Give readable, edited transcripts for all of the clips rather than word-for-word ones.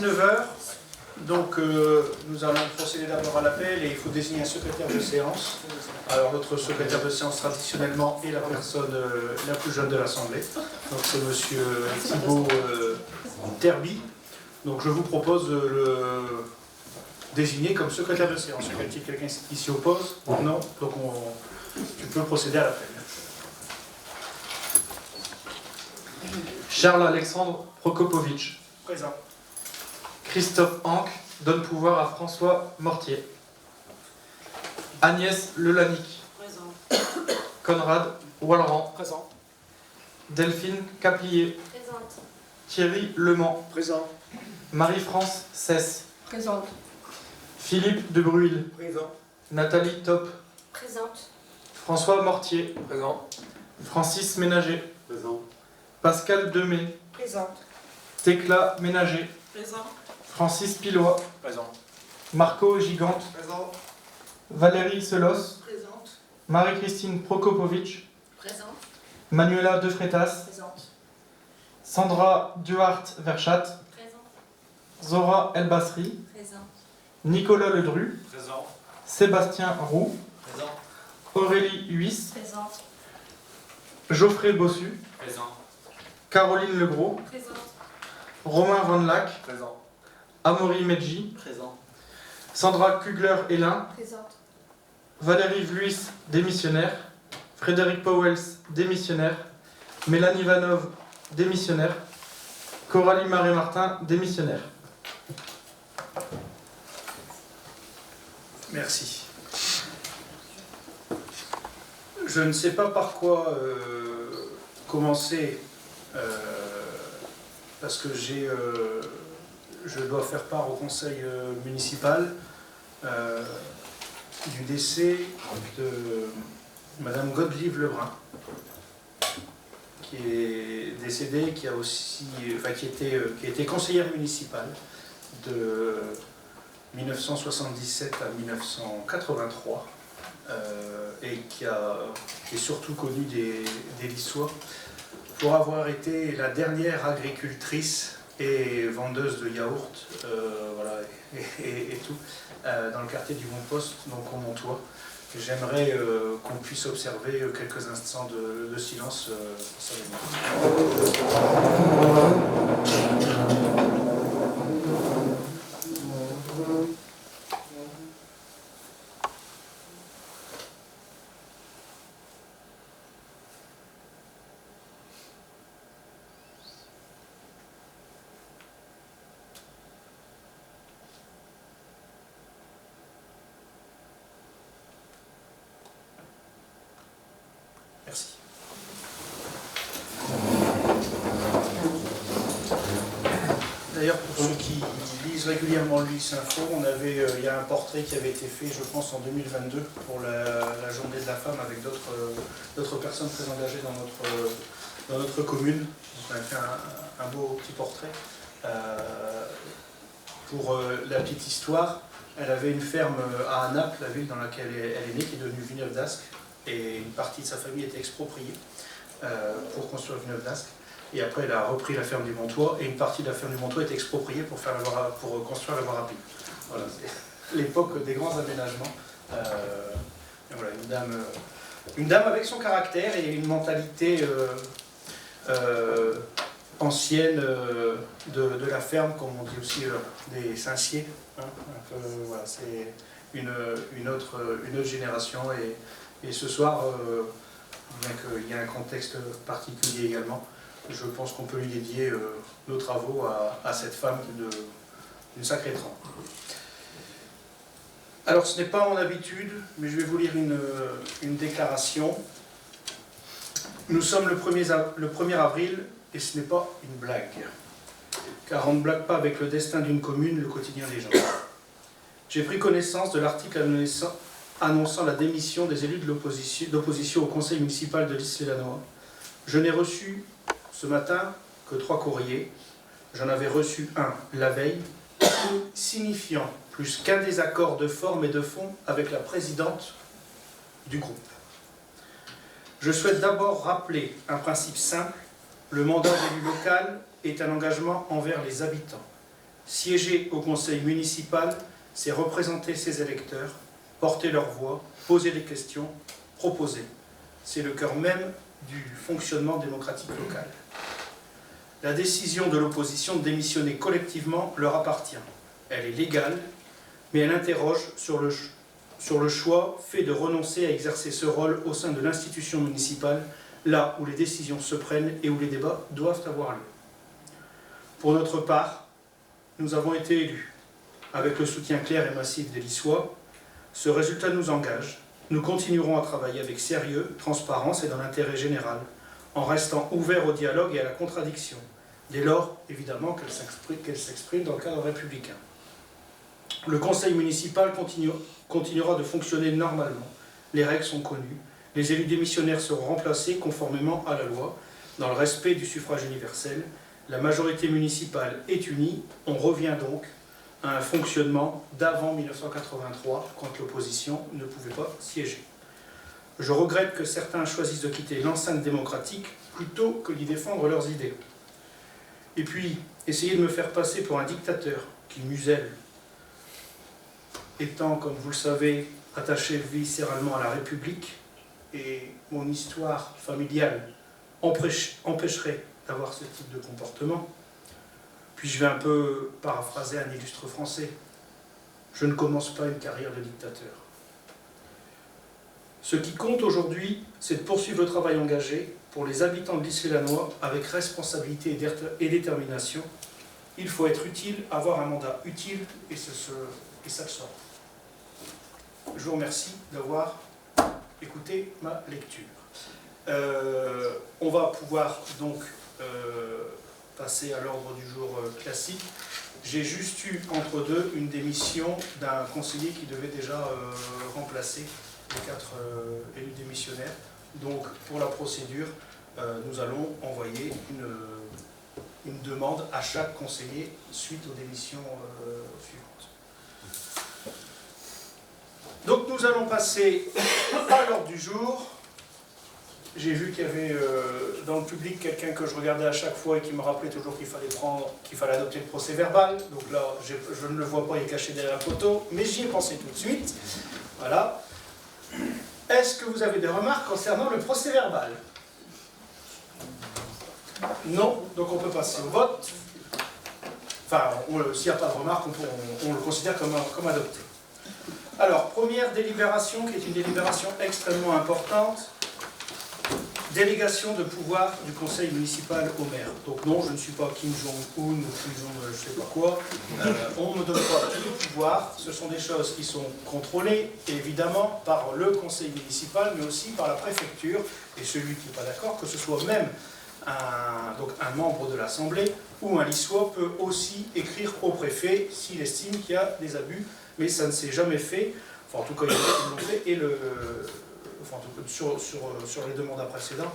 19 heures. Donc nous allons procéder d'abord à l'appel et il faut désigner un secrétaire de séance. Alors notre secrétaire de séance traditionnellement est la personne la plus jeune de l'Assemblée. Donc c'est monsieur Thibault Terby. Donc je vous propose de le désigner comme secrétaire de séance. Y a-t-il quelqu'un qui s'y oppose? Non. Donc tu peux procéder à l'appel. Charles-Alexandre Prokopovitch. Présent. Christophe Anque donne pouvoir à François Mortier. Agnès Lelanic. Présent. Conrad Wallerand. Présent. Delphine Caplier. Présente. Thierry Lemans. Présent. Marie-France Cesse. Présente. Philippe de Bruil. Présent. Nathalie Top. Présente. François Mortier. Présent. Francis Ménager. Présent. Pascal Demey. Présente. Tecla Ménager. Présent. Francis Pilois. Présent. Marco Gigante. Présent. Valérie Selos. Présente. Marie-Christine Prokopovitch. Présente. Manuela De Freitas. Présente. Sandra Duhart-Verschat. Présente. Zora El-Basri. Présente. Nicolas Ledru. Présent. Sébastien Roux. Présent. Aurélie Huys. Présente. Geoffrey Bossu. Présent. Caroline Legros. Présente. Romain Van Lac. Présent. Amaury Medji. Présent. Sandra Kugler-Hélin. Présente. Valérie Vluis, démissionnaire. Frédéric Powels, démissionnaire. Mélanie Vanov, démissionnaire. Coralie Marais-Martin, démissionnaire. Merci. Je ne sais pas par quoi commencer, parce que je dois faire part au conseil municipal du décès de Madame Godelive Lebrun, qui est décédée, qui était conseillère municipale de 1977 à 1983 et qui est surtout connue des Lissois pour avoir été la dernière agricultrice et vendeuse de yaourt voilà, et tout dans le quartier du Mont-Poste, donc au Montois. J'aimerais qu'on puisse observer quelques instants de silence pour sa mémoire. Merci. D'ailleurs, pour ceux qui lisent régulièrement l'UX Info, il y a un portrait qui avait été fait, je pense, en 2022 pour la journée de la femme avec d'autres personnes très engagées dans notre commune. On a fait un beau petit portrait. Pour la petite histoire, elle avait une ferme à Naples, la ville dans laquelle elle est née, qui est devenue Villeneuve d'Ascq. Et une partie de sa famille était expropriée pour construire Villeneuve d'Ascq. Et après, elle a repris la ferme du Montois, et une partie de la ferme du Montois est expropriée pour construire la voie rapide. Voilà, c'est l'époque des grands aménagements. Et voilà, une dame avec son caractère et une mentalité ancienne de la ferme, comme on dit aussi des Saint-Cier. Hein. Voilà, c'est une autre génération. Et ce soir, bien qu'il y ait un contexte particulier également, je pense qu'on peut lui dédier nos travaux à cette femme d'une sacrée trempe. Alors ce n'est pas mon habitude, mais je vais vous lire une déclaration. Nous sommes le 1er avril et ce n'est pas une blague. Car on ne blague pas avec le destin d'une commune, le quotidien des gens. J'ai pris connaissance de l'article annonçant la démission des élus d'opposition au conseil municipal de l'Isle-et-Lannoy. Je n'ai reçu ce matin que 3 courriers. J'en avais reçu un la veille, signifiant plus qu'un désaccord de forme et de fond avec la présidente du groupe. Je souhaite d'abord rappeler un principe simple. Le mandat d'élu local est un engagement envers les habitants. Siéger au conseil municipal, c'est représenter ses électeurs, porter leur voix, poser des questions, proposer. C'est le cœur même du fonctionnement démocratique local. La décision de l'opposition de démissionner collectivement leur appartient. Elle est légale, mais elle interroge sur le choix fait de renoncer à exercer ce rôle au sein de l'institution municipale, là où les décisions se prennent et où les débats doivent avoir lieu. Pour notre part, nous avons été élus, avec le soutien clair et massif des Lissois. Ce résultat nous engage. Nous continuerons à travailler avec sérieux, transparence et dans l'intérêt général, en restant ouverts au dialogue et à la contradiction, dès lors, évidemment, qu'elle s'exprime dans le cadre républicain. Le conseil municipal continuera de fonctionner normalement. Les règles sont connues. Les élus démissionnaires seront remplacés conformément à la loi, dans le respect du suffrage universel. La majorité municipale est unie. On revient donc à un fonctionnement d'avant 1983, quand l'opposition ne pouvait pas siéger. Je regrette que certains choisissent de quitter l'enceinte démocratique plutôt que d'y défendre leurs idées. Et puis, essayer de me faire passer pour un dictateur qui muselle, étant, comme vous le savez, attaché viscéralement à la République, et mon histoire familiale empêcherait d'avoir ce type de comportement. Puis je vais un peu paraphraser un illustre français. Je ne commence pas une carrière de dictateur. Ce qui compte aujourd'hui, c'est de poursuivre le travail engagé pour les habitants de l'Isle-et-Lannoy avec responsabilité et détermination. Il faut être utile, avoir un mandat utile, et ça le sera. Je vous remercie d'avoir écouté ma lecture. On va pouvoir donc passer à l'ordre du jour classique. J'ai juste eu entre deux une démission d'un conseiller qui devait déjà remplacer les 4 élus démissionnaires. Donc pour la procédure, nous allons envoyer une demande à chaque conseiller suite aux démissions suivantes. Donc nous allons passer à l'ordre du jour. J'ai vu qu'il y avait dans le public quelqu'un que je regardais à chaque fois et qui me rappelait toujours qu'il fallait adopter le procès verbal. Donc là, je ne le vois pas, il est caché derrière la photo, mais j'y ai pensé tout de suite. Voilà. Est-ce que vous avez des remarques concernant le procès verbal? Non, donc on peut passer au vote. Enfin, s'il n'y a pas de remarques, on le considère comme adopté. Alors, première délibération, qui est une délibération extrêmement importante. Délégation de pouvoir du conseil municipal au maire. Donc non, je ne suis pas Kim Jong-un ou Kim Jong je ne sais pas quoi. On ne me donne pas tous les pouvoirs. Ce sont des choses qui sont contrôlées, évidemment, par le conseil municipal, mais aussi par la préfecture. Et celui qui n'est pas d'accord, que ce soit même un membre de l'Assemblée ou un Lissois, peut aussi écrire au préfet s'il estime qu'il y a des abus. Mais ça ne s'est jamais fait. Enfin, en tout cas, ils l'ont fait. Et sur les deux mandats précédents,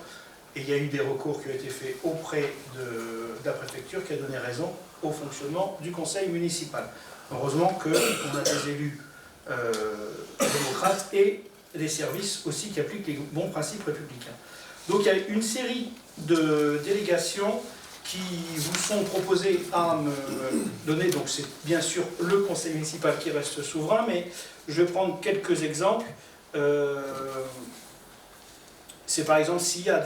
et il y a eu des recours qui ont été faits auprès de la préfecture qui a donné raison au fonctionnement du conseil municipal. Heureusement qu'on a des élus démocrates et des services aussi qui appliquent les bons principes républicains. Donc il y a une série de délégations qui vous sont proposées à me donner, donc c'est bien sûr le conseil municipal qui reste souverain, mais je vais prendre quelques exemples. C'est par exemple s'il y a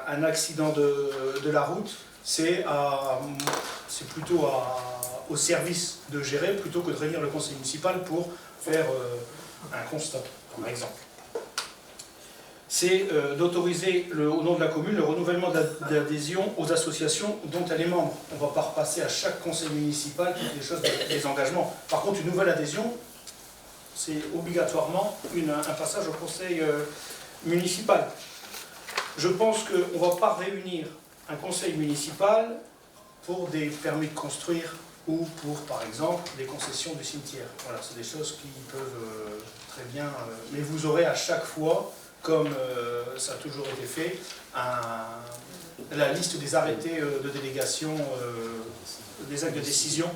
un accident de la route, c'est plutôt au service de gérer plutôt que de réunir le conseil municipal pour faire un constat, par exemple. C'est d'autoriser au nom de la commune le renouvellement d'adhésion aux associations dont elle est membre. On ne va pas repasser à chaque conseil municipal toutes les choses, des engagements. Par contre, une nouvelle adhésion, c'est obligatoirement un passage au conseil municipal. Je pense qu'on ne va pas réunir un conseil municipal pour des permis de construire ou pour, par exemple, des concessions du cimetière. Voilà, c'est des choses qui peuvent très bien... mais vous aurez à chaque fois, comme ça a toujours été fait, la liste des arrêtés de délégation, des actes de décision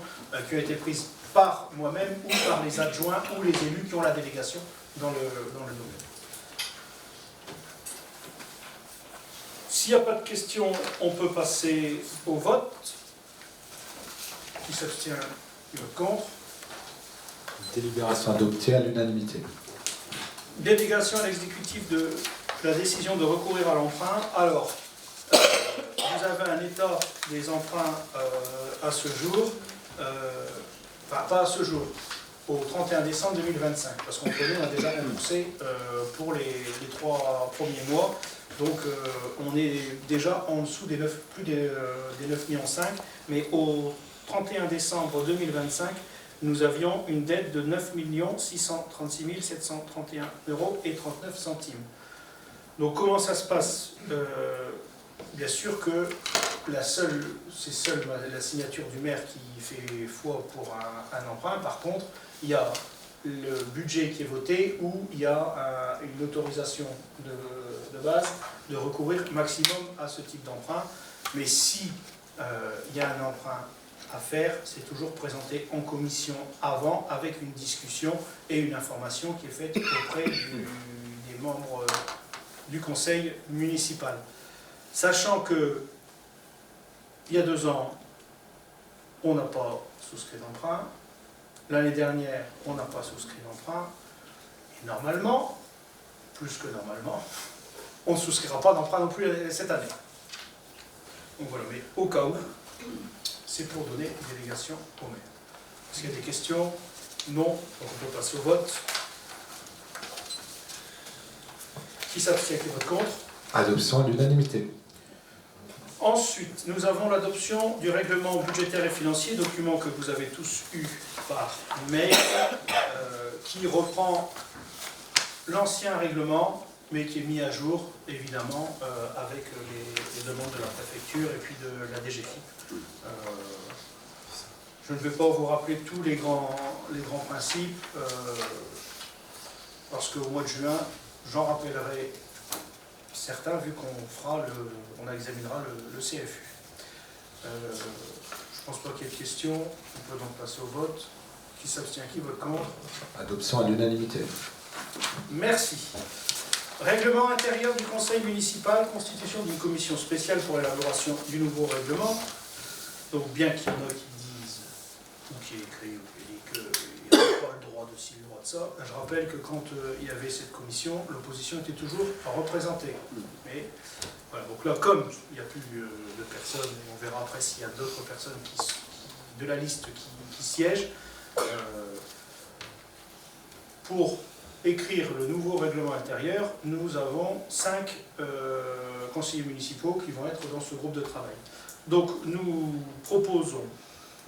qui ont été prises par moi-même ou par les adjoints ou les élus qui ont la délégation dans le domaine. S'il n'y a pas de questions, on peut passer au vote. Qui s'abstient? Qui vote contre? Délibération adoptée à l'unanimité. Délégation à l'exécutif de la décision de recourir à l'emprunt. Alors, vous avez un état des emprunts à ce jour, enfin pas à ce jour, au 31 décembre 2025, parce qu'on a déjà remboursé pour les 3 premiers mois, donc on est déjà en dessous des 9, plus des 9,5 millions, mais au 31 décembre 2025, nous avions une dette de 9 636 731 € et 39 centimes. Donc comment ça se passe? Bien sûr que c'est seule la signature du maire qui fait foi pour un emprunt. Par contre, il y a le budget qui est voté où il y a une autorisation de base de recourir maximum à ce type d'emprunt. Mais si il y a un emprunt à faire, c'est toujours présenté en commission avant, avec une discussion et une information qui est faite auprès des membres du conseil municipal. Sachant que il y a 2 ans, on n'a pas souscrit d'emprunt, l'année dernière, on n'a pas souscrit d'emprunt, et normalement, plus que normalement, on ne souscrira pas d'emprunt non plus cette année. Donc voilà, mais au cas où, c'est pour donner une délégation au maire. Est-ce qu'il y a des questions? Non, donc on peut passer au vote. Qui s'abstient, qui vote contre? Adoption à l'unanimité. Ensuite, nous avons l'adoption du règlement budgétaire et financier, document que vous avez tous eu par mail, qui reprend l'ancien règlement, mais qui est mis à jour, évidemment, avec les demandes de la préfecture et puis de la DGFiP. Je ne vais pas vous rappeler tous les grands principes, parce qu'au mois de juin, j'en rappellerai certains, vu qu'on examinera le CFU. Je ne pense pas qu'il y ait de questions. On peut donc passer au vote. Qui s'abstient, qui vote contre? Adoption à l'unanimité. Merci. Règlement intérieur du conseil municipal, constitution d'une commission spéciale pour l'élaboration du nouveau règlement. Donc bien qu'il y en a qui disent, ou qui est écrit, ou qui dit qu'il n'y a pas le droit de ci, le droit de ça, je rappelle que quand il y avait cette commission, l'opposition était toujours représentée. Mais voilà, donc là, comme il n'y a plus de personnes, et on verra après s'il y a d'autres personnes de la liste qui siègent, pour écrire le nouveau règlement intérieur, nous avons 5 conseillers municipaux qui vont être dans ce groupe de travail. Donc nous proposons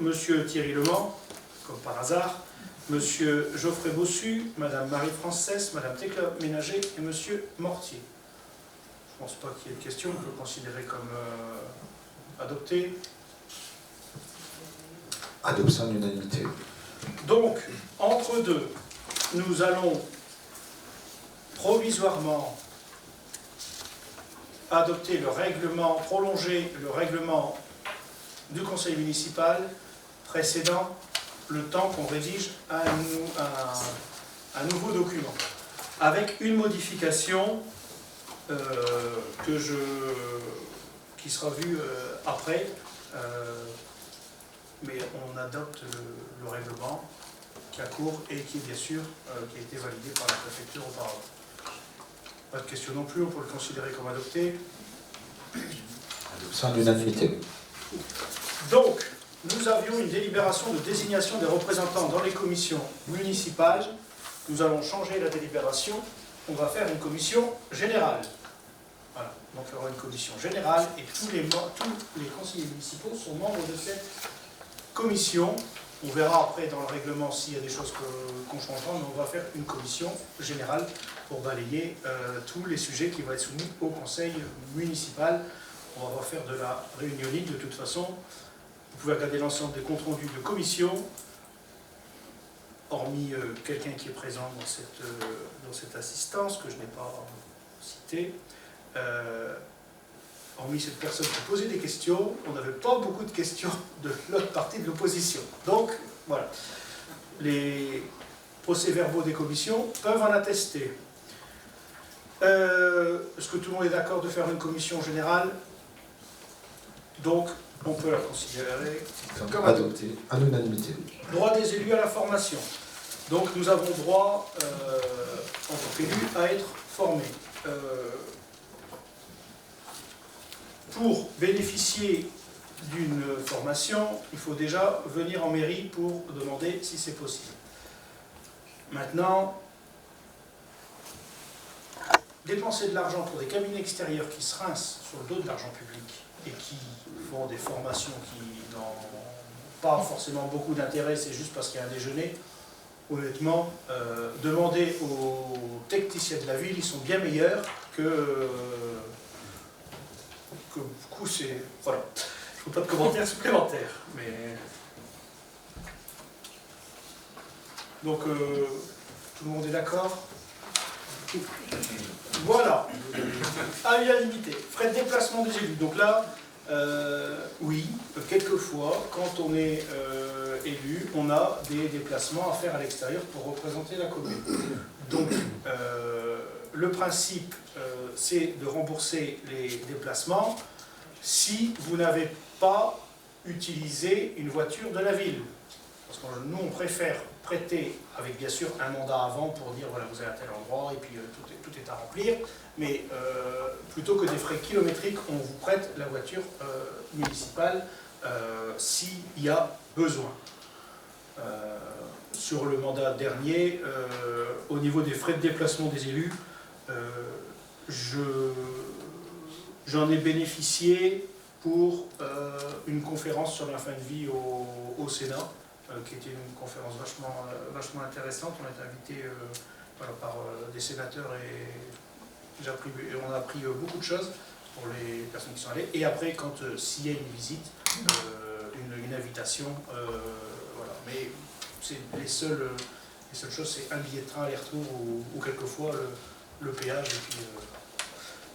M. Thierry Lemans, comme par hasard, M. Geoffrey Bossu, Mme Marie-France, Mme Thécla Ménager et M. Mortier. Je ne pense pas qu'il y ait de questions, on peut le considérer comme adopté. Adoption à l'unanimité. Donc, entre deux, nous allons provisoirement adopter le règlement, prolonger le règlement du conseil municipal précédent le temps qu'on rédige un nouveau document, avec une modification qui sera vue après, mais on adopte le règlement qui a cours et qui est bien sûr qui a été validé par la préfecture auparavant. Pas de question non plus, on peut le considérer comme adopté. Adoption à l'unanimité. Donc, nous avions une délibération de désignation des représentants dans les commissions municipales. Nous allons changer la délibération. On va faire une commission générale. Voilà. Donc, il y aura une commission générale et tous les conseillers municipaux sont membres de cette commission. On verra après dans le règlement s'il y a des choses qu'on changera, mais on va faire une commission générale pour balayer tous les sujets qui vont être soumis au conseil municipal. On va faire de la réunionique de toute façon. Vous pouvez regarder l'ensemble des comptes rendus de commission, hormis quelqu'un qui est présent dans cette assistance, que je n'ai pas cité. Hormis cette personne qui posait des questions, on n'avait pas beaucoup de questions de l'autre partie de l'opposition. Donc, voilà. Les procès-verbaux des commissions peuvent en attester. Est-ce que tout le monde est d'accord de faire une commission générale? Donc, On peut la considérer Comme comme adopté à l'unanimité. Droit des élus à la formation. Donc nous avons droit, en tant qu'élus, à être formés. Pour bénéficier d'une formation, il faut déjà venir en mairie pour demander si c'est possible. Maintenant, dépenser de l'argent pour des cabinets extérieurs qui se rincent sur le dos de l'argent public et qui font des formations qui n'ont pas forcément beaucoup d'intérêt, c'est juste parce qu'il y a un déjeuner, honnêtement, demander aux techniciens de la ville, ils sont bien meilleurs que du coup c'est... Voilà. Je ne veux pas de commentaires supplémentaires, mais... Donc, tout le monde est d'accord? Voilà. À l'unanimité. Frais de déplacement des élus. Donc là, oui, quelquefois, quand on est élu, on a des déplacements à faire à l'extérieur pour représenter la commune. Donc, le principe, c'est de rembourser les déplacements si vous n'avez pas utilisé une voiture de la ville. Parce que nous, on préfère prêter, avec bien sûr un mandat avant pour dire voilà, vous allez à tel endroit et puis tout est à remplir, mais plutôt que des frais kilométriques, on vous prête la voiture municipale s'il y a besoin. Sur le mandat dernier, au niveau des frais de déplacement des élus, j'en ai bénéficié pour une conférence sur la fin de vie au Sénat, qui était une conférence vachement intéressante. On a été invité voilà, par des sénateurs et on a appris beaucoup de choses pour les personnes qui sont allées. Et après, s'il y a une visite, une invitation, voilà. Mais c'est les seules choses, c'est un billet de train aller-retour ou quelquefois le péage. Et puis,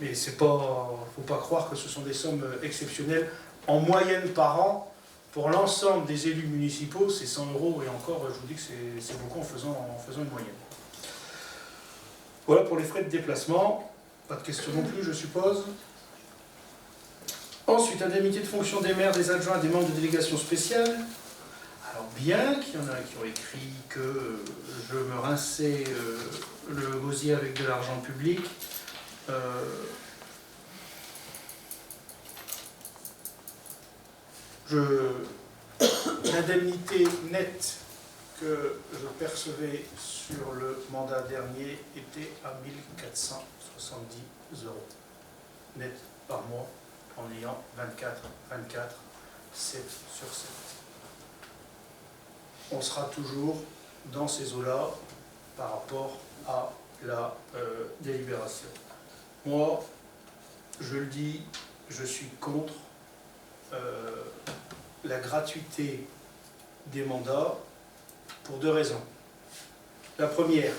mais c'est pas, faut pas croire que ce sont des sommes exceptionnelles. En moyenne par an, pour l'ensemble des élus municipaux, c'est 100 € et encore, je vous dis que c'est beaucoup en faisant une moyenne. Voilà pour les frais de déplacement. Pas de questions non plus, je suppose. Ensuite, indemnité de fonction des maires, des adjoints, des membres de délégations spéciales. Alors bien qu'il y en a qui ont écrit que je me rinçais le gosier avec de l'argent public, l'indemnité nette que je percevais sur le mandat dernier était à 1 470 € net par mois en ayant 24, 7 sur 7. On sera toujours dans ces eaux-là par rapport à la délibération. Moi, je le dis, je suis contre la gratuité des mandats pour deux raisons. La première,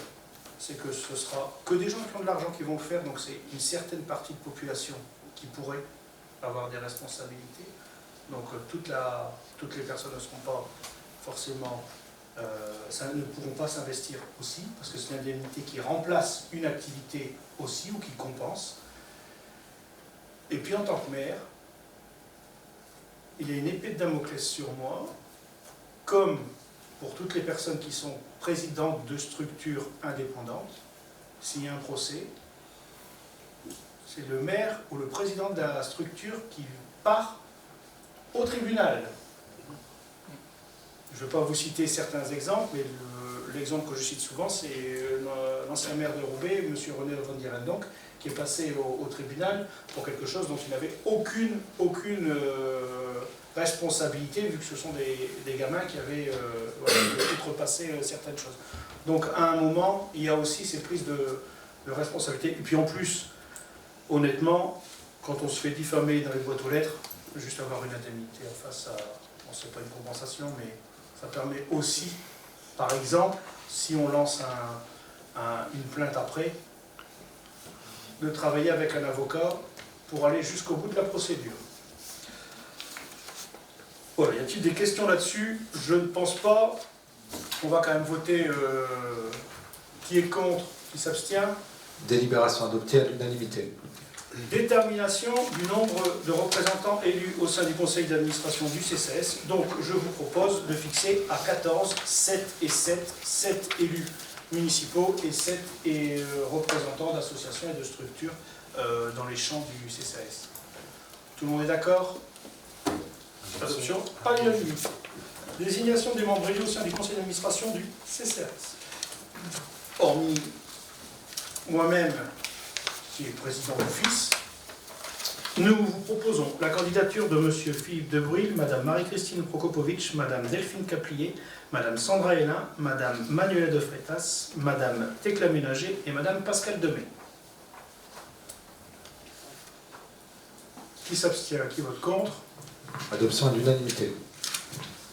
c'est que ce sera que des gens qui ont de l'argent qui vont le faire, donc c'est une certaine partie de population qui pourrait avoir des responsabilités. Donc toutes les personnes ne seront pas forcément, ne pourront pas s'investir aussi, parce que c'est une indemnité qui remplace une activité aussi ou qui compense. Et puis en tant que maire, il y a une épée de Damoclès sur moi, comme pour toutes les personnes qui sont présidentes de structures indépendantes. S'il y a un procès, c'est le maire ou le président de la structure qui part au tribunal. Je ne vais pas vous citer certains exemples, mais l'exemple que je cite souvent, c'est l'ancien maire de Roubaix, M. René Van Dieren, donc, qui est passé au tribunal pour quelque chose dont il n'avait aucune responsabilité, vu que ce sont des gamins qui avaient outrepassé certaines choses. Donc à un moment, il y a aussi ces prises de responsabilité. Et puis en plus, honnêtement, quand on se fait diffamer dans les boîtes aux lettres, juste avoir une indemnité en face, bon, c'est pas une compensation, mais ça permet aussi, par exemple, si on lance une plainte après, de travailler avec un avocat pour aller jusqu'au bout de la procédure. Voilà, y a-t-il des questions là-dessus? Je ne pense pas. On va quand même voter qui est contre, qui s'abstient. Délibération adoptée à l'unanimité. Détermination du nombre de représentants élus au sein du conseil d'administration du CCAS. Donc, je vous propose de fixer à 14, 7 et 7, 7 élus municipaux et 7 représentants d'associations et de structures dans les champs du CCAS. Tout le monde est d'accord? Adoption à l'unanimité. Désignation des membres élus au sein du conseil d'administration du CCAS. Hormis moi-même, qui est président d'office, nous vous proposons la candidature de M. Philippe Debril, Mme Marie-Christine Prokopovitch, Mme Delphine Caplier, Mme Sandra Hélin, Mme Manuela de Freitas, Mme Tecla Ménager et Mme Pascale Demey. Qui s'abstient? Qui vote contre? Adoption à l'unanimité.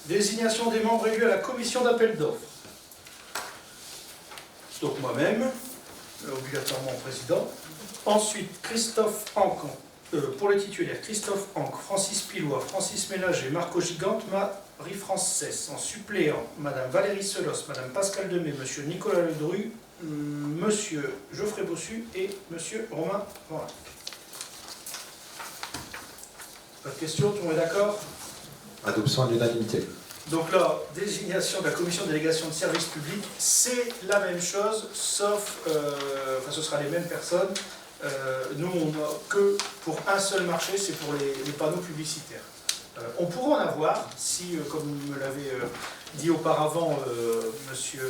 Désignation des membres élus à la commission d'appel d'offres. Donc moi-même, obligatoirement président. Ensuite, Christophe Anc, pour les titulaires, Christophe Anc, Francis Pilois, Francis Ménager, Marco Gigante, Marie-France Cesse. En suppléant, Madame Valérie Selos, Madame Pascale Demey, Monsieur Nicolas Ledru, Monsieur Geoffrey Bossu et Monsieur Romain Morin. Pas de questions, tout le monde est d'accord? Adoption à l'unanimité. Donc là, désignation de la commission de délégation de services publics, c'est la même chose, sauf, enfin ce sera les mêmes personnes. Nous, on n'a que pour un seul marché, c'est pour les panneaux publicitaires. On pourrait en avoir, si, comme me l'avait dit auparavant monsieur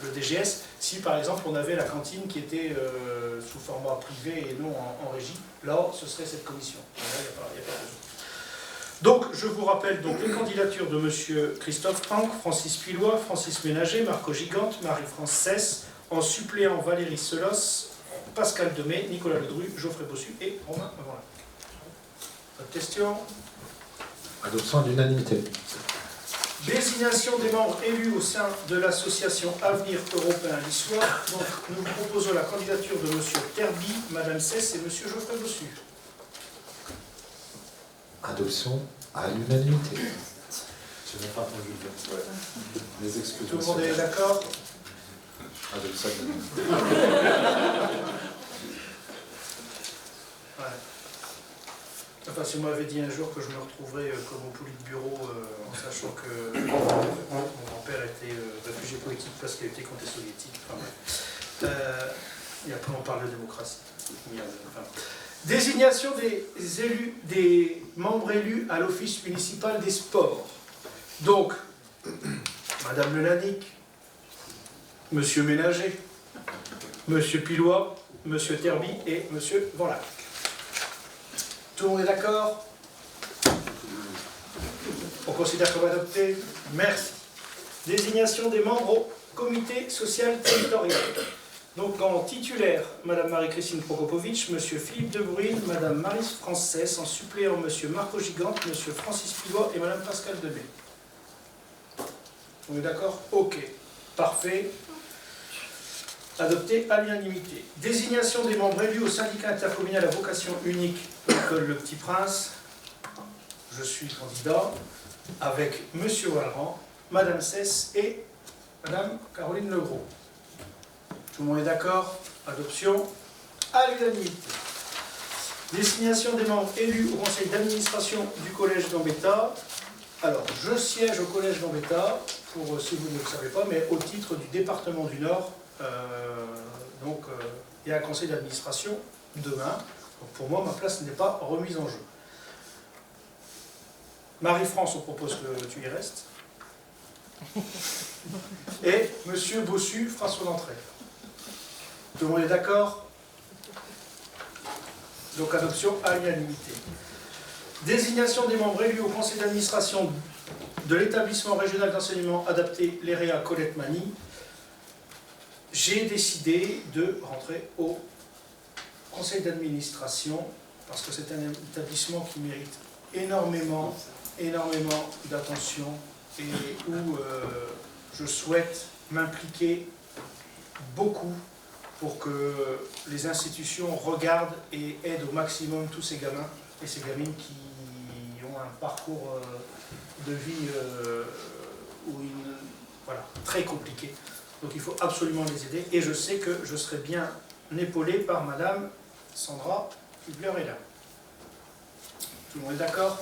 le DGS, si par exemple on avait la cantine qui était sous format privé et non en régie, là ce serait cette commission. Là, il n'y a pas besoin. Donc, je vous rappelle donc les candidatures de M. Christophe Anc, Francis Pilois, Francis Ménager, Marco Gigante, Marie-France Cesse, en suppléant Valérie Selos, Pascale Demey, Nicolas Ledru, Geoffrey Bossu et Romain Morin. Pas de questions? Adoption à l'unanimité. Désignation des membres élus au sein de l'association Avenir Européen Lissois. Donc, nous vous proposons la candidature de M. Terby, Mme Cesse et M. Geoffrey Bossu. Adoption à l'unanimité. Je n'ai pas entendu le dire. Les excuses. Tout le monde est d'accord? Adoption à l'unanimité. Ouais. Enfin, si on m'avait dit un jour que je me retrouverais comme au politburo, en sachant que mon grand-père était réfugié politique parce qu'il était contre les soviétiques. Enfin, et après, on parle de démocratie. Enfin, désignation des élus, des membres élus à l'office municipal des sports. Donc, Madame Lelanic, Monsieur Ménager, Monsieur Pilois, Monsieur Terby et Monsieur Vanlac. Tout le monde est d'accord? On considère comme adopté? Merci. Désignation des membres au comité social territorial. Donc en titulaire, Madame Marie-Christine Prokopovitch, Monsieur Philippe Debril, Madame Marie-France Cesse, en suppléant Monsieur Marco Gigante, Monsieur Francis Pilois et Madame Pascale Demey. On est d'accord? Ok. Parfait. Adopté à l'unanimité. Désignation des membres élus au syndicat intercommunal à vocation unique, l'école Le Petit Prince. Je suis candidat avec Monsieur Walran, Madame Cesse et Madame Caroline Legros. Tout le monde est d'accord? Adoption à l'unanimité. Désignation des membres élus au conseil d'administration du collège Gambetta. Alors, je siège au collège Gambetta, pour si vous ne le savez pas, mais au titre du département du Nord. Il y a un conseil d'administration demain. Donc pour moi, ma place n'est pas remise en jeu. Marie-France, on propose que tu y restes. Et Monsieur Bossu fera son entrée. Tout le monde est d'accord? Donc adoption à l'unanimité. Désignation des membres élus au conseil d'administration de l'établissement régional d'enseignement adapté l'EREA Colette Mani. J'ai décidé de rentrer au conseil d'administration parce que c'est un établissement qui mérite énormément d'attention et où je souhaite m'impliquer beaucoup pour que les institutions regardent et aident au maximum tous ces gamins et ces gamines qui ont un parcours de vie très compliqué. Donc il faut absolument les aider et je sais que je serai bien épaulé par Madame Sandra Hubler est là. Tout le monde est d'accord?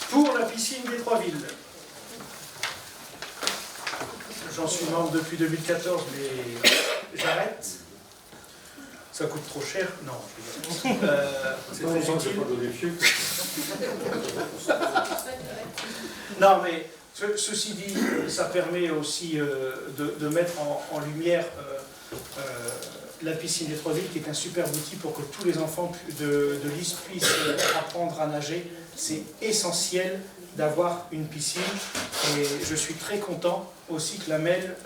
Pour la piscine des Trois-Villes, j'en suis membre depuis 2014, mais j'arrête. Ça coûte trop cher? Non, c'est très utile. Non, mais ceci dit, ça permet aussi de mettre en lumière la piscine des Trois-Villes, qui est un superbe outil pour que tous les enfants de l'Is puissent apprendre à nager. C'est essentiel d'avoir une piscine, et je suis très content aussi que la MEL,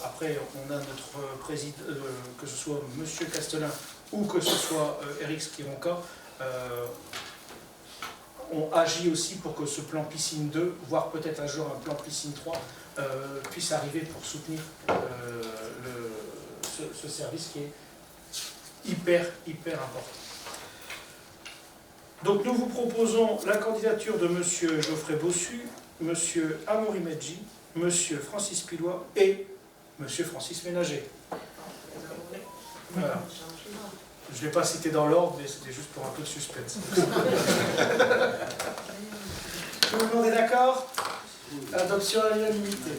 après on a notre président, que ce soit M. Castelin ou que ce soit Eric Skironka, on agit aussi pour que ce plan piscine 2, voire peut-être un jour un plan piscine 3, puisse arriver pour soutenir ce service qui est hyper important. Donc nous vous proposons la candidature de M. Geoffrey Bossu, M. Amaury Medji, M. Francis Pilois et M. Francis Ménager. Voilà. Je ne l'ai pas cité dans l'ordre, mais c'était juste pour un peu de suspense. Tout le monde est d'accord? Adoption à l'unanimité.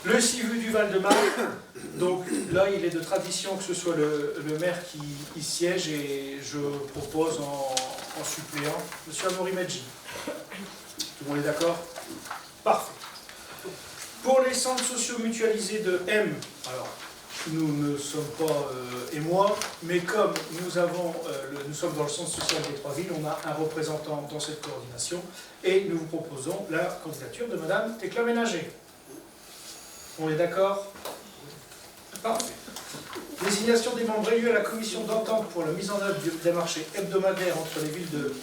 Le CIVU du Val-de-Marne, donc là il est de tradition que ce soit le maire qui y siège, et je propose en suppléant M. Amaury Medji. Tout le monde est d'accord? Parfait. Pour les centres sociaux mutualisés de M, alors nous ne sommes pas émois, mais comme nous sommes dans le centre social des Trois-Villes, on a un représentant dans cette coordination, et nous vous proposons la candidature de Mme Thécla Ménager. On est d'accord? Parfait. Désignation des membres élus à la commission d'entente pour la mise en œuvre des marchés hebdomadaires entre les villes de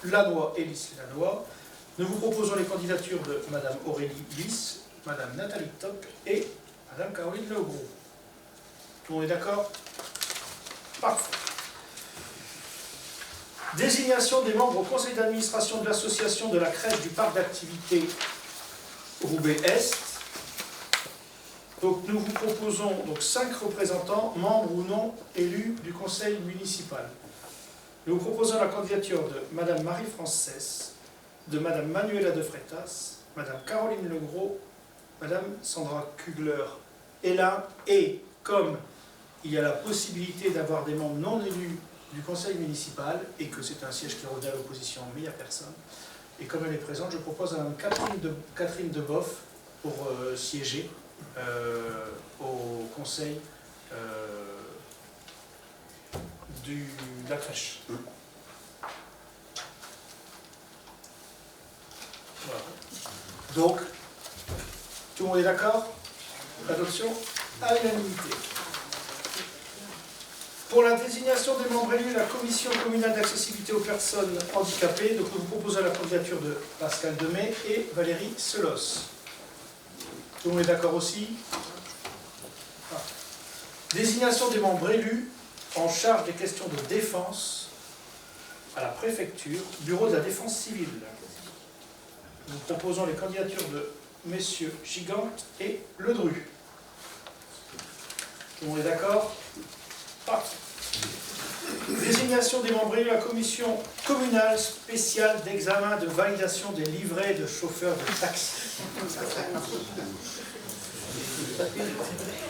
Lannoy et Lys-Lannoy. Nous vous proposons les candidatures de Mme Aurélie Lys, Mme Nathalie Top et Mme Caroline Legros. Tout le monde est d'accord? Parfait. Désignation des membres au conseil d'administration de l'association de la crèche du parc d'activités Roubaix-Est. Donc nous vous proposons 5 représentants, membres ou non élus du conseil municipal. Nous vous proposons la candidature de Mme Marie-France, de Mme Manuela de Freitas, Mme Caroline Legros, Mme Sandra Kugler est là, et comme il y a la possibilité d'avoir des membres non élus du conseil municipal, et que c'est un siège qui revient à l'opposition, mais il n'y a personne, et comme elle est présente, je propose à Mme Catherine Deboff pour siéger au conseil de la crèche. Voilà. Donc, tout le monde est d'accord? Adoption à l'unanimité. Pour la désignation des membres élus de la commission communale d'accessibilité aux personnes handicapées, donc nous vous proposons la candidature de Pascal Demey et Valérie Selos. Tout le monde est d'accord aussi? Désignation des membres élus en charge des questions de défense à la préfecture, bureau de la défense civile. Nous proposons les candidatures de messieurs Gigante et Ledru. Tout le monde est d'accord? Parfait. Désignation des membres élus de la commission communale spéciale d'examen de validation des livrets de chauffeurs de taxi.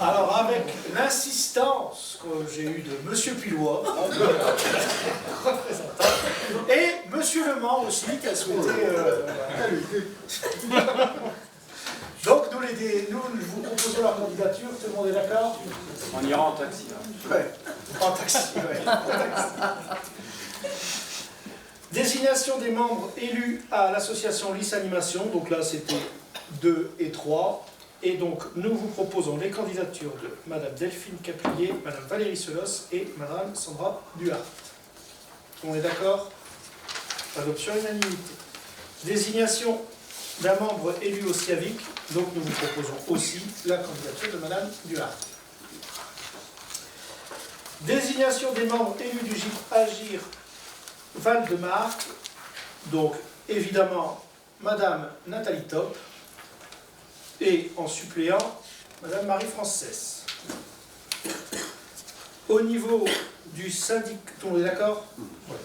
Alors, avec l'insistance que j'ai eue de M. Pilois, représentant, et M. Le Mans aussi, qui a souhaité... Donc, nous vous proposons la candidature, tout le monde est d'accord? On ira en taxi. Ouais, en taxi, ouais. Désignation des membres élus à l'association Lys Animation, donc là c'était 2 et 3. Et donc, nous vous proposons les candidatures de Mme Delphine Capillier, Mme Valérie Selos et Mme Sandra Duhart. On est d'accord? Adoption unanimité. Désignation d'un membre élu au SIAVIC, donc nous vous proposons aussi la candidature de Mme Duhart. Désignation des membres élus du GIP Agir Val-de-Marne, donc évidemment Mme Nathalie Top, et en suppléant, Mme Marie-France. Au niveau du syndicat, tout le monde est d'accord? Ouais.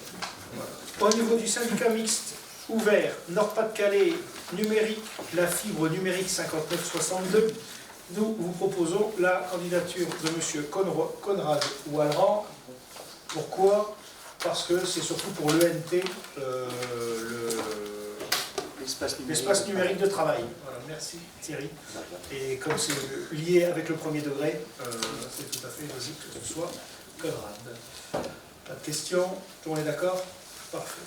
Voilà. Au niveau du syndicat mixte ouvert Nord-Pas-de-Calais numérique, la fibre numérique 5962, nous vous proposons la candidature de M. Conrad Wallerand. Pourquoi? Parce que c'est surtout pour l'ENT, l'espace numérique de travail. Voilà, merci Thierry. Et comme c'est lié avec le premier degré, c'est tout à fait logique que ce soit Conrad. Pas de questions? Tout le monde est d'accord? Parfait.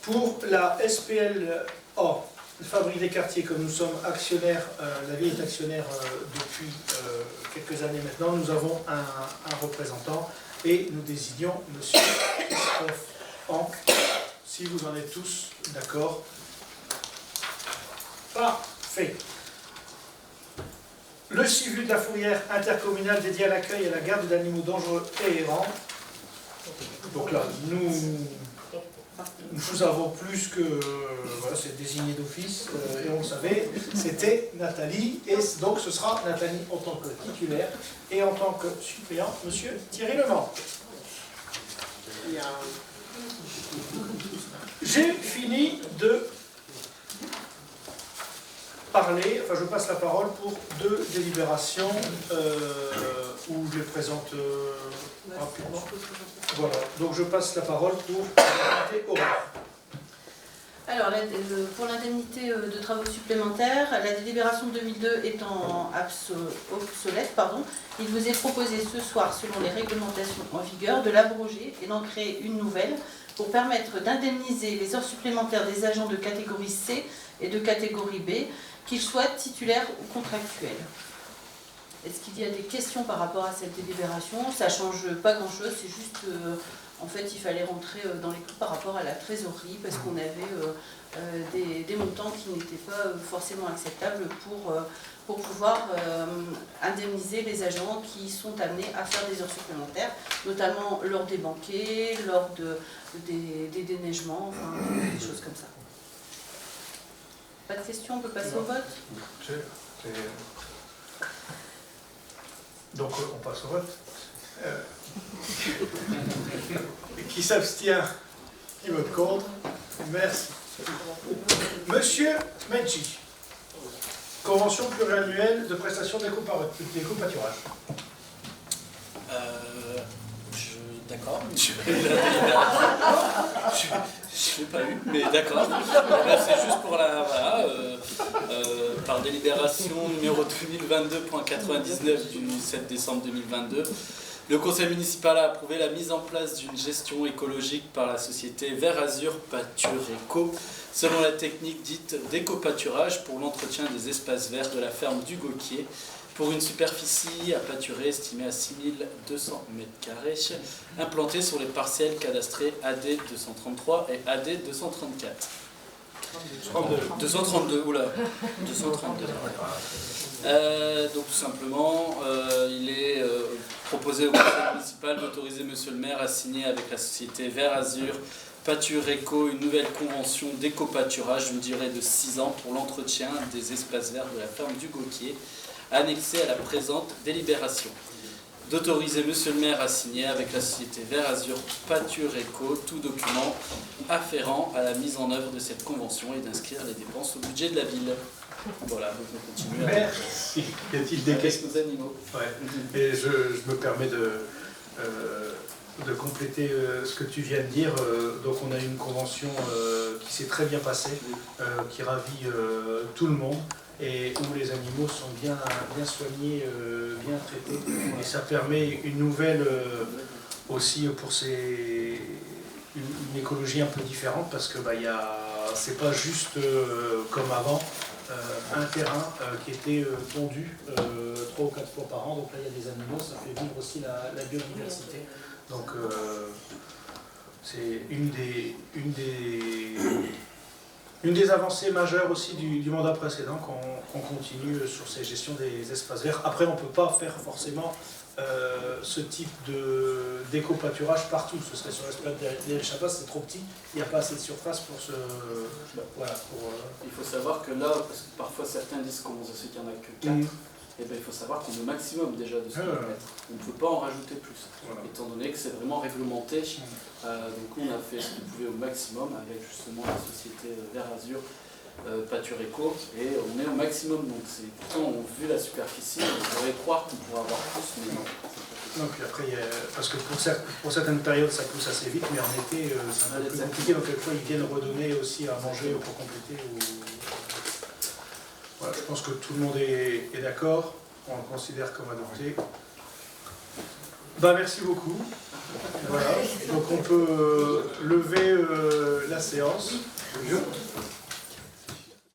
Pour la SPL A, Fabrique des Quartiers, comme nous sommes actionnaires, la ville est actionnaire depuis quelques années maintenant, nous avons un représentant et nous désignons M. Christophe Anc, si vous en êtes tous d'accord. Parfait. Le CIVU de la Fourrière intercommunale dédié à l'accueil et à la garde d'animaux dangereux et errants. Donc là, nous avons plus que, voilà, c'est désigné d'office, et on le savait, c'était Nathalie, et donc ce sera Nathalie en tant que titulaire, et en tant que suppléant, monsieur Thierry Lemant. J'ai fini de parler, enfin je passe la parole pour deux délibérations, où je les présente rapidement. Voilà, donc je passe la parole pour l'indemnité horaire. Alors, pour l'indemnité de travaux supplémentaires, la délibération de 2002 étant obsolète, il vous est proposé ce soir, selon les réglementations en vigueur, de l'abroger et d'en créer une nouvelle pour permettre d'indemniser les heures supplémentaires des agents de catégorie C et de catégorie B, qu'ils soient titulaires ou contractuels. Est-ce qu'il y a des questions par rapport à cette délibération? Ça ne change pas grand-chose, c'est juste en fait il fallait rentrer dans les clous par rapport à la trésorerie parce qu'on avait des montants qui n'étaient pas forcément acceptables pour pouvoir indemniser les agents qui sont amenés à faire des heures supplémentaires, notamment lors des banquets, lors des déneigements, enfin des choses comme ça. Pas de questions, on peut passer au vote? Donc on passe au vote. Qui s'abstient? Qui vote contre? Merci. Monsieur Menchi, convention pluriannuelle de prestation d'éco-pâturage. D'accord. Je l'ai pas eu, mais d'accord. C'est juste pour la... Voilà, par délibération numéro 2022.99 du 7 décembre 2022, le conseil municipal a approuvé la mise en place d'une gestion écologique par la société Vert Azur Pâture Éco, selon la technique dite d'éco-pâturage pour l'entretien des espaces verts de la ferme du Gauquier, pour une superficie à pâturer estimée à 6200 m², implantée sur les parcelles cadastrées AD 233 et AD 234. 232, oula, 232. Donc tout simplement, il est proposé au conseil municipal d'autoriser monsieur le maire à signer avec la société Vert Azur Pâture Éco une nouvelle convention d'éco-pâturage d'une durée de 6 ans pour l'entretien des espaces verts de la ferme du Gauquier, annexée à la présente délibération. D'autoriser monsieur le maire à signer avec la société Vert Azur Pâture Éco tout document afférent à la mise en œuvre de cette convention et d'inscrire les dépenses au budget de la ville. Voilà, donc on continue. Merci. Y a-t-il des questions? Nos animaux. Ouais. Et je me permets de compléter ce que tu viens de dire. Donc on a une convention qui s'est très bien passée, qui ravit tout le monde, et où les animaux sont bien soignés, bien traités. Et ça permet une nouvelle aussi pour une écologie un peu différente, parce que c'est pas juste comme avant, un terrain qui était tondu 3 ou 4 fois par an. Donc là il y a des animaux, ça fait vivre aussi la biodiversité. Donc c'est une des avancées majeures aussi du mandat précédent, qu'on continue sur ces gestions des espaces verts. Après, on ne peut pas faire forcément ce type d'éco-pâturage partout. Ce serait sur l'espace des Chapas, c'est trop petit, il n'y a pas assez de surface pour ce... Voilà, Il faut savoir que là, parce que parfois certains disent qu'on sait qu'il n'y en a que 4, et ben, il faut savoir qu'on est au maximum déjà de ce qu'on Ah. peut mettre. On ne peut pas en rajouter plus, Voilà. étant donné que c'est vraiment réglementé. Donc on a fait ce qu'on pouvait au maximum avec justement la société Vert Azur, Pâture Éco, et on est au maximum. Donc pourtant, vu la superficie, on pourrait croire qu'on pourrait avoir plus, mais non. Non, puis après, parce que pour certaines périodes, ça pousse assez vite, mais en été, c'est un peu plus compliqué. Donc, quelquefois, ils viennent redonner aussi à manger pour compléter. Voilà, je pense que tout le monde est d'accord. On le considère comme adopté. Ben, merci beaucoup. Voilà. Donc, on peut lever la séance.